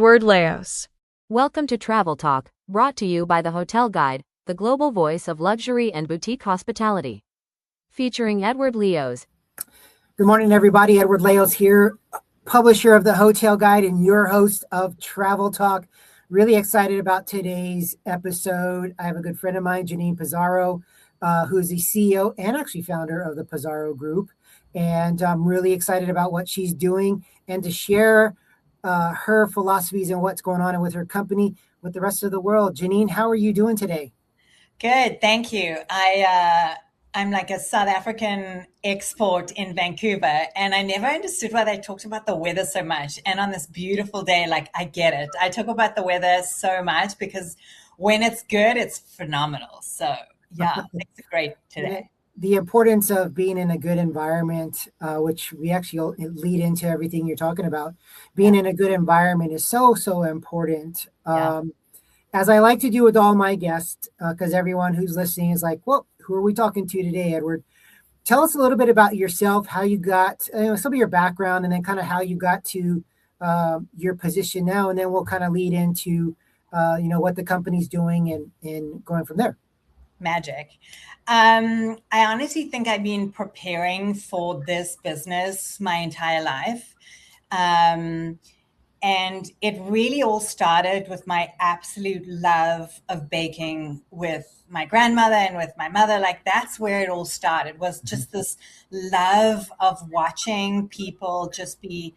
Word Laos. Welcome to Travel Talk, brought to you by the Hotel Guide, the global voice of luxury and boutique hospitality. Featuring Edward Leos. Good morning, everybody. Edward Leos here, publisher of the Hotel Guide and your host of Travel Talk. Really excited about today's episode. I have a good friend of mine, Janine Pezarro, who's the CEO and actually founder of the Pezarro Group. And I'm really excited about what she's doing and to share her philosophies and what's going on with her company with the rest of the world. Janine, how are you doing today? Good, thank you. I'm like a South African export in Vancouver, and I never understood why they talked about the weather so much. And on this beautiful day, like, I get it. I talk about the weather so much because when it's good, it's phenomenal. So yeah, it's great today. The importance of being in a good environment, which we actually lead into everything you're talking about. Being in a good environment is so important. As I like to do with all my guests, because everyone who's listening is like, well, who are we talking to today, Edward? Tell us a little bit about yourself, how you got, some of your background, and then kind of how you got to your position now, and then we'll kind of lead into, what the company's doing and going from there. Magic. I honestly think I've been preparing for this business my entire life. And it really all started with my absolute love of baking with my grandmother and with my mother. Like, that's where it all started, was just this love of watching people just be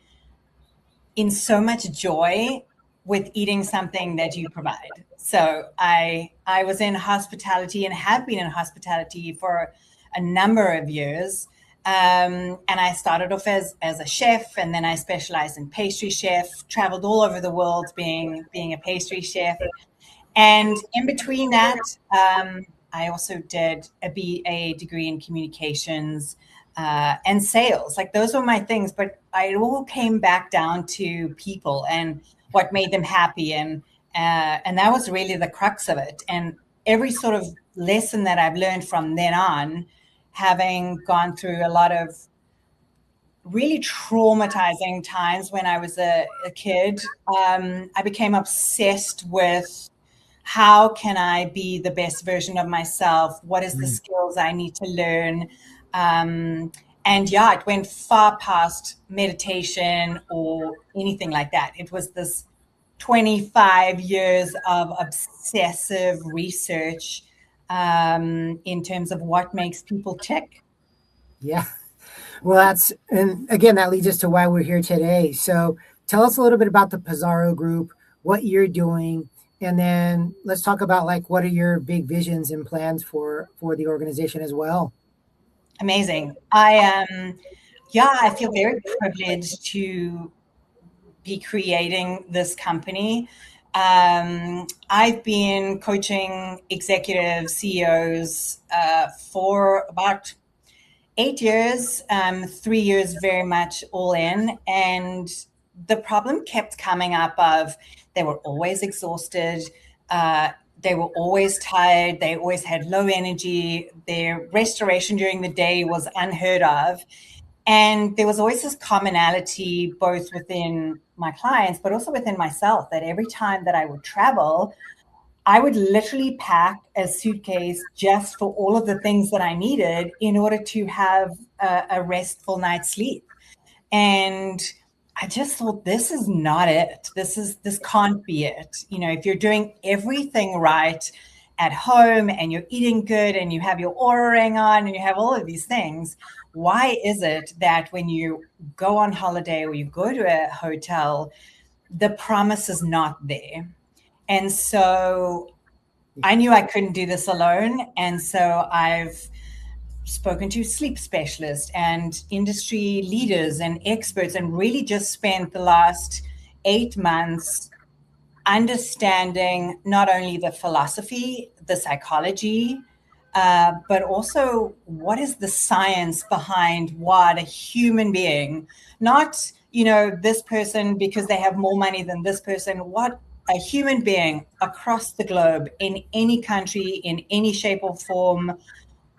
in so much joy with eating something that you provide. So I was in hospitality and have been in hospitality for a number of years. And I started off as a chef, and then I specialized in pastry chef, traveled all over the world being a pastry chef. And in between that, I also did a BA degree in communications and sales. Like, those were my things, but it all came back down to people and what made them happy. And that was really the crux of it. And every sort of lesson that I've learned from then on, having gone through a lot of really traumatizing times when I was a kid, I became obsessed with how can I be the best version of myself? What is the skills I need to learn? And yeah, it went far past meditation or anything like that. It was this 25 years of obsessive research in terms of what makes people tick. Yeah. Well, and again, that leads us to why we're here today. So tell us a little bit about the Pezarro Group, what you're doing, and then let's talk about, like, what are your big visions and plans for the organization as well. Amazing. I feel very privileged to be creating this company. I've been coaching executive CEOs for about 8 years, 3 years very much all in. And the problem kept coming up of they were always exhausted. They were always tired. They always had low energy. Their restoration during the day was unheard of. And there was always this commonality, both within my clients, but also within myself, that every time that I would travel, I would literally pack a suitcase just for all of the things that I needed in order to have a restful night's sleep. And I just thought, this is not it. This can't be it. If you're doing everything right at home and you're eating good and you have your Oura ring on and you have all of these things, why is it that when you go on holiday or you go to a hotel, the promise is not there? And so I knew I couldn't do this alone. And so I've spoken to sleep specialists and industry leaders and experts, and really just spent the last 8 months understanding not only the philosophy, the psychology, but also what is the science behind what a human being, not, this person because they have more money than this person, what a human being across the globe, in any country, in any shape or form,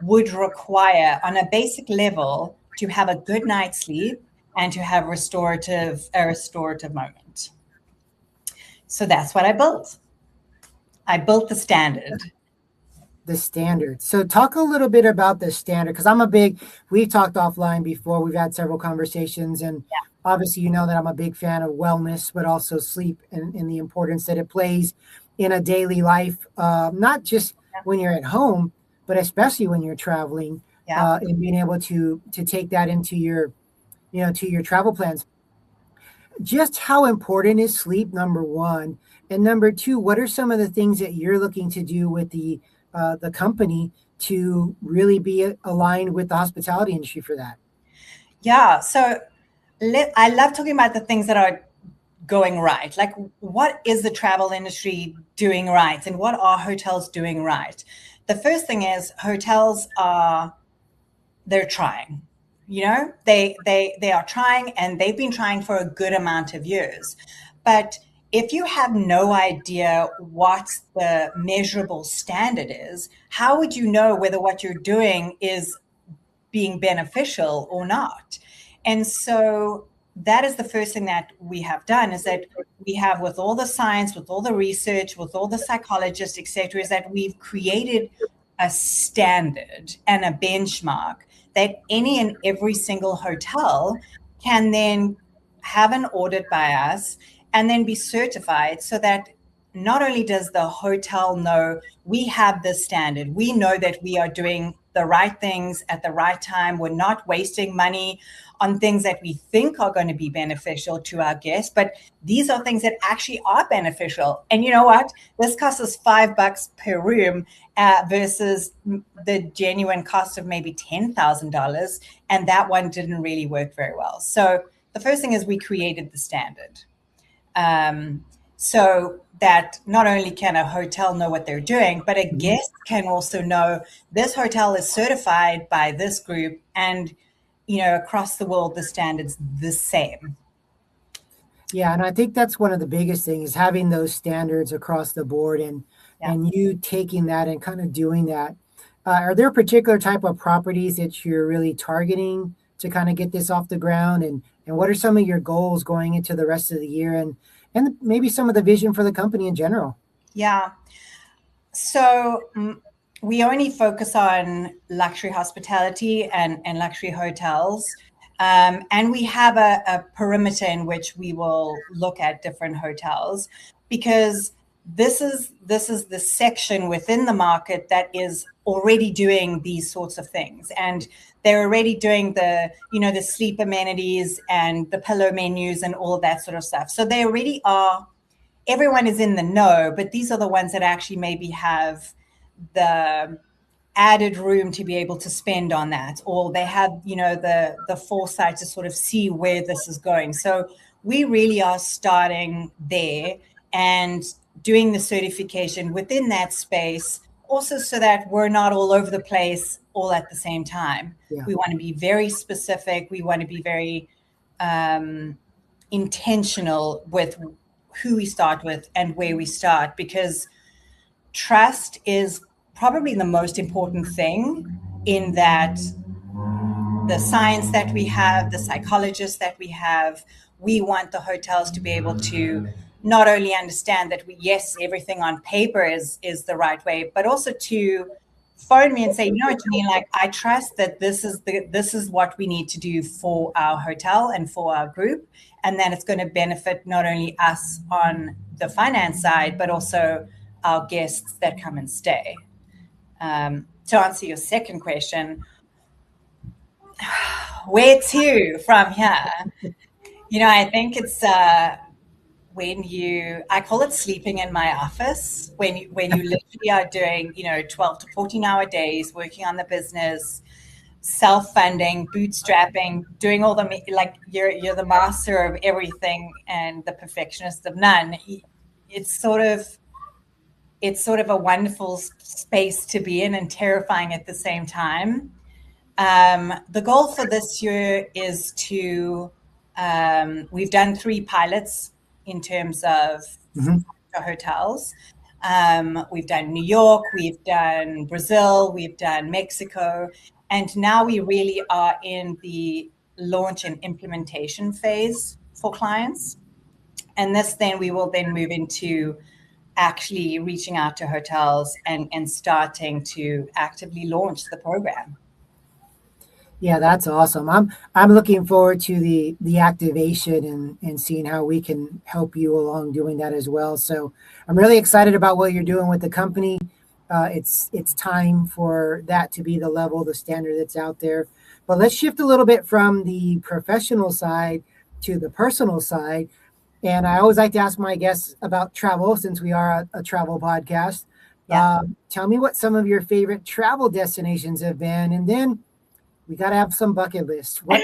would require on a basic level to have a good night's sleep and to have a restorative moment. So that's what I built. I built the standard. The standard. So talk a little bit about the standard, because we've talked offline before, we've had several conversations, and obviously you know that I'm a big fan of wellness, but also sleep and the importance that it plays in a daily life, not just when you're at home, but especially when you're traveling, and being able to take that into your, to your travel plans. Just how important is sleep, number one? And number two, what are some of the things that you're looking to do with the company to really be aligned with the hospitality industry for that? Yeah, so I love talking about the things that are going right. Like, what is the travel industry doing right, and what are hotels doing right? The first thing is hotels they're trying. They are trying, and they've been trying for a good amount of years. But if you have no idea what the measurable standard is, how would you know whether what you're doing is being beneficial or not? And so that is the first thing that we have done, is that we have, with all the science, with all the research, with all the psychologists, etc., is that we've created a standard and a benchmark that any and every single hotel can then have an audit by us and then be certified, so that not only does the hotel know we have this standard, we know that we are doing the right things at the right time, we're not wasting money on things that we think are going to be beneficial to our guests, but these are things that actually are beneficial. And you know what? This costs us $5 per room versus the genuine cost of maybe $10,000. And that one didn't really work very well. So the first thing is we created the standard. So that not only can a hotel know what they're doing, but a guest can also know this hotel is certified by this group, and across the world the standard's the same. Yeah, and I think that's one of the biggest things, is having those standards across the board, and you taking that and kind of doing that. Are there particular type of properties that you're really targeting to kind of get this off the ground, and what are some of your goals going into the rest of the year, and maybe some of the vision for the company in general? Yeah. So we only focus on luxury hospitality and luxury hotels. And we have a perimeter in which we will look at different hotels, because this is the section within the market that is already doing these sorts of things. And they're already doing the sleep amenities and the pillow menus and all of that sort of stuff. So they already are, everyone is in the know, but these are the ones that actually maybe have the added room to be able to spend on that, or they have the foresight to sort of see where this is going. So we really are starting there and doing the certification within that space, also so that we're not all over the place all at the same time. We want to be very specific, we want to be very intentional with who we start with and where we start, because trust is probably the most important thing, in that the science that we have, the psychologists that we have, we want the hotels to be able to not only understand that yes, everything on paper is the right way, but also to phone me and say, Janine, like, I trust that this is what we need to do for our hotel and for our group, and then it's going to benefit not only us on the finance side, but also our guests that come and stay. To answer your second question, where to from here? I think it's I call it sleeping in my office, when you literally are doing 12 to 14-hour days, working on the business, self-funding, bootstrapping, doing all the, like, you're the master of everything and the perfectionist of none. It's sort of a wonderful space to be in, and terrifying at the same time. The goal for this year is to, we've done 3 pilots in terms of hotels. We've done New York, we've done Brazil, we've done Mexico, and now we really are in the launch and implementation phase for clients. And this then we will then move into actually reaching out to hotels and starting to actively launch the program. Yeah, that's awesome. I'm looking forward to the activation and seeing how we can help you along doing that as well. So I'm really excited about what you're doing with the company. It's time for that to be the level, the standard that's out there. But let's shift a little bit from the professional side to the personal side. And I always like to ask my guests about travel, since we are a travel podcast. Yeah. Tell me what some of your favorite travel destinations have been, and then we got to have some bucket lists. What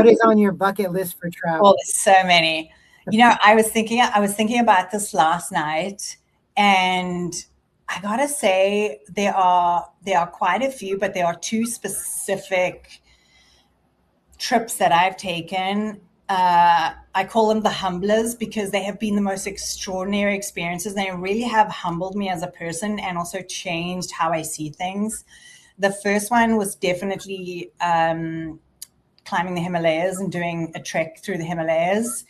is on your bucket list for travel? Well, there's so many. I was thinking about this last night, and I gotta say there are quite a few, but there are two specific trips that I've taken. I call them the humblers because they have been the most extraordinary experiences. They really have humbled me as a person and also changed how I see things. The first one was definitely climbing the Himalayas and doing a trek through the Himalayas.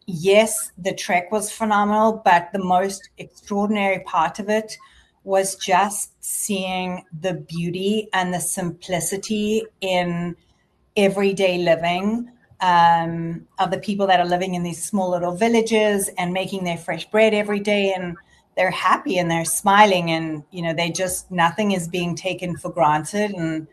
Yes, the trek was phenomenal, but the most extraordinary part of it was just seeing the beauty and the simplicity in everyday living of the people that are living in these small little villages and making their fresh bread every day, and they're happy and they're smiling, and they just, nothing is being taken for granted, and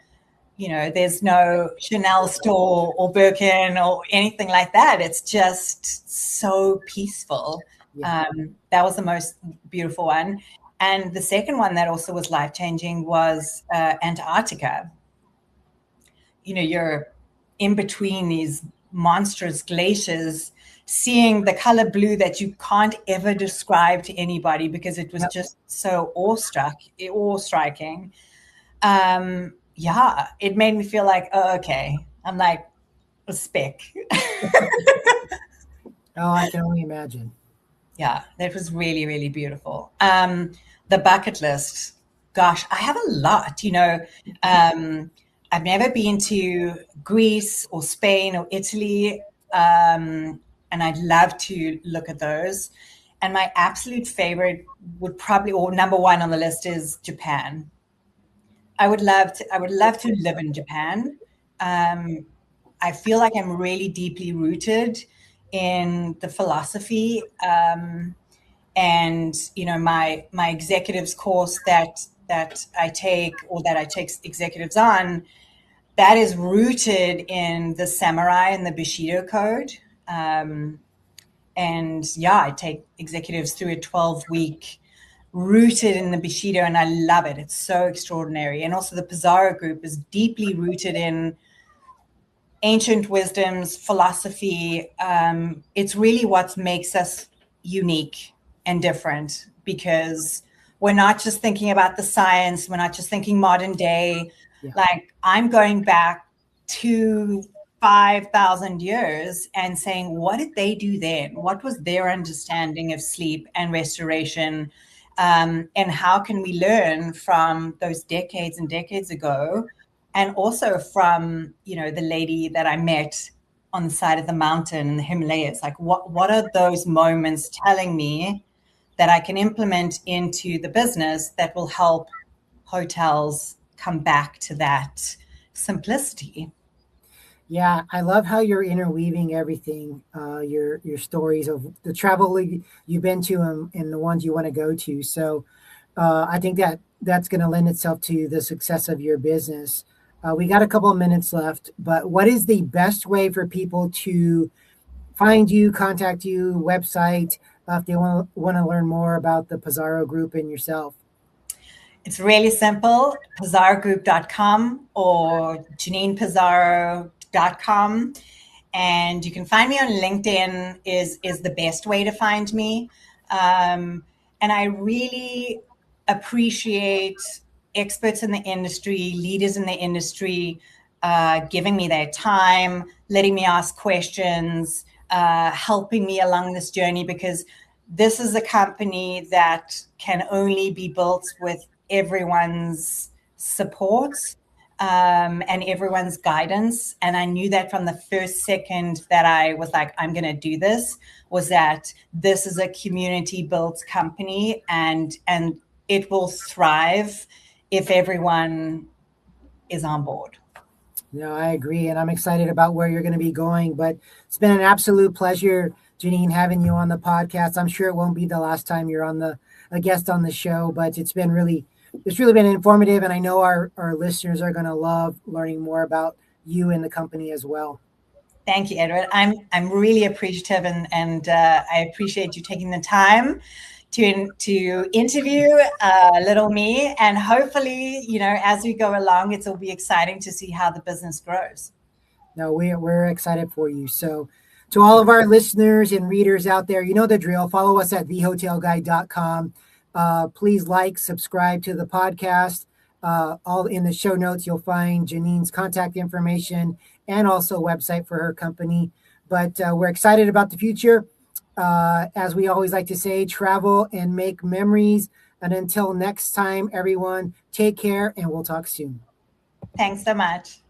there's no Chanel store or Birkin or anything like that. It's just so peaceful. Yeah. That was the most beautiful one. And the second one that also was life-changing was Antarctica. You're in between these monstrous glaciers, seeing the color blue that you can't ever describe to anybody because it was just so awe-striking. Yeah, it made me feel like, oh, okay, I'm like a speck. Oh, I can only imagine. Yeah, that was really, really beautiful. The bucket list, gosh, I have a lot, I've never been to Greece or Spain or Italy, and I'd love to look at those. And my absolute favorite would probably, or number one on the list, is Japan. I would love to live in Japan. I feel like I'm really deeply rooted in the philosophy, and my executives course that I take, or that I take executives on, that is rooted in the samurai and the Bushido code. And yeah, I take executives through a 12-week rooted in the Bushido, and I love it. It's so extraordinary. And also the Pezarro group is deeply rooted in ancient wisdoms, philosophy. It's really what makes us unique and different, because we're not just thinking about the science. We're not just thinking modern day. Yeah. Like, I'm going back to 5,000 years and saying, what did they do then? What was their understanding of sleep and restoration? And how can we learn from those decades and decades ago? And also from, the lady that I met on the side of the mountain in the Himalayas. Like, what are those moments telling me that I can implement into the business that will help hotels come back to that simplicity? Yeah, I love how you're interweaving everything, your stories of the travel you've been to, and the ones you want to go to. So I think that's going to lend itself to the success of your business. We got a couple of minutes left, but what is the best way for people to find you, contact you, website, if they want to learn more about the Pezarro Group and yourself? It's really simple, pezarrogroup.com or JaninePezarro.com. And you can find me on LinkedIn is the best way to find me. And I really appreciate experts in the industry, leaders in the industry, giving me their time, letting me ask questions, helping me along this journey, because this is a company that can only be built with everyone's support. and everyone's guidance. And I knew that from the first second that I was like, I'm going to do this, was that this is a community built company, and it will thrive if everyone is on board. No, I agree. And I'm excited about where you're going to be going. But it's been an absolute pleasure, Janine, having you on the podcast. I'm sure it won't be the last time you're on a guest on the show, but it's really been informative. And I know our listeners are going to love learning more about you and the company as well. Thank you, Edward. I'm really appreciative, and I appreciate you taking the time to interview little me, and hopefully, as we go along, it'll be exciting to see how the business grows. No, we're excited for you. So to all of our listeners and readers out there, you know the drill. Follow us at thehotelguide.com. Please subscribe to the podcast. All in the show notes, you'll find Janine's contact information and also a website for her company. But we're excited about the future. As we always like to say, travel and make memories. And until next time, everyone, take care and we'll talk soon. Thanks so much.